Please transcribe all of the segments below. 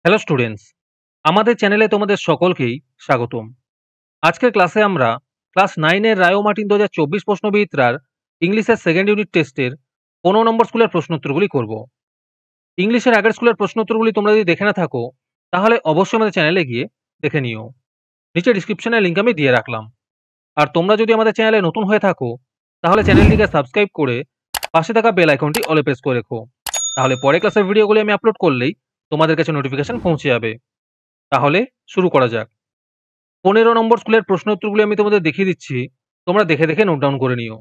Hello students, আমাদের চ্যানেলে তোমাদের সকলকেই স্বাগতম। আজকের ক্লাসে আমরা ক্লাস 9 এর রায় ও মার্টিন 2024 প্রশ্নবিচিত্রার ইংলিশের সেকেন্ড ইউনিট টেস্টের 15 নম্বর স্কুলের প্রশ্নোত্তরগুলি করব। ইংলিশের আগের স্কুলের প্রশ্নোত্তরগুলি তোমরা যদি দেখে না থাকো তাহলে অবশ্যই আমাদের চ্যানেলে গিয়ে দেখে নিও। নিচে ডিসক্রিপশনে লিঙ্ক আমি দিয়ে রাখলাম। আর তোমরা যদি আমাদের চ্যানেলে নতুন হয়ে থাকো তাহলে চ্যানেলটিকে সাবস্ক্রাইব করে পাশে থাকা বেল আইকনটি অলে প্রেস করে রেখো। তাহলে পরে ক্লাসের ভিডিওগুলি আমি আপলোড করলেই তোমাদের কাছে নোটিফিকেশন পৌঁছে যাবে। তাহলে শুরু করা যাক। 15 নম্বর স্কুলের প্রশ্নোত্তরগুলি আমি তোমাদের দেখিয়ে দিচ্ছি, তোমরা দেখে দেখে নোট ডাউন করে নিও।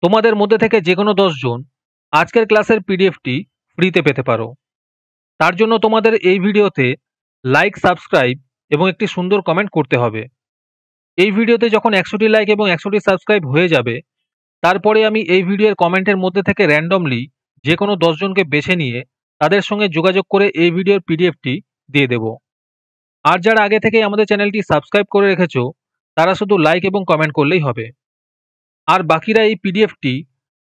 তোমাদের মধ্যে থেকে যে কোনো 10 জন আজকের ক্লাসের পিডিএফটি ফ্রিতে পেতে পারো। তার জন্য তোমাদের এই ভিডিওতে লাইক, সাবস্ক্রাইব এবং একটি সুন্দর কমেন্ট করতে হবে। এই ভিডিওতে যখন 100টি লাইক এবং 100টি সাবস্ক্রাইব হয়ে যাবে তারপরে আমি এই ভিডিওর কমেন্টের মধ্যে থেকে র্যান্ডমলি যে কোনো 10 জনকে বেছে নিয়ে তাদের সঙ্গে যোগাযোগ করে এই ভিডিওর পিডিএফটি দিয়ে দেব। আর যারা আগে থেকেই আমাদের চ্যানেলটি সাবস্ক্রাইব করে রেখেছো তারা শুধু লাইক এবং কমেন্ট করলেই হবে। আর বাকিরা এই পিডিএফটি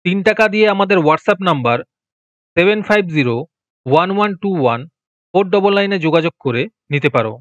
3 টাকা দিয়ে আমাদের হোয়াটসঅ্যাপ নাম্বার 7501121499 এ যোগাযোগ করে নিতে পারো।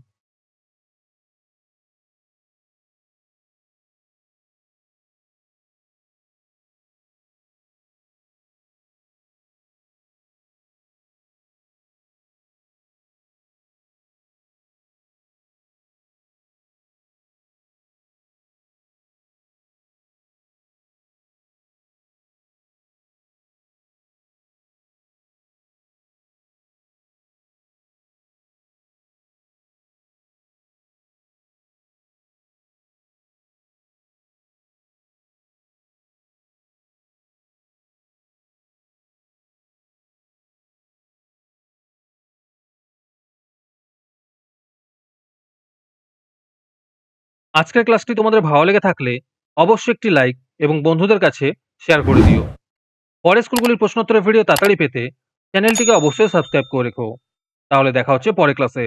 আজকের ক্লাসটি তোমাদের ভালো লেগে থাকলে অবশ্যই একটি লাইক এবং বন্ধুদের কাছে শেয়ার করে দিও। পরের স্কুলগুলির প্রশ্নোত্তরের ভিডিও তাড়াতাড়ি পেতে চ্যানেলটিকে অবশ্যই সাবস্ক্রাইব করে রেখো। তাহলে দেখা হচ্ছে পরের ক্লাসে।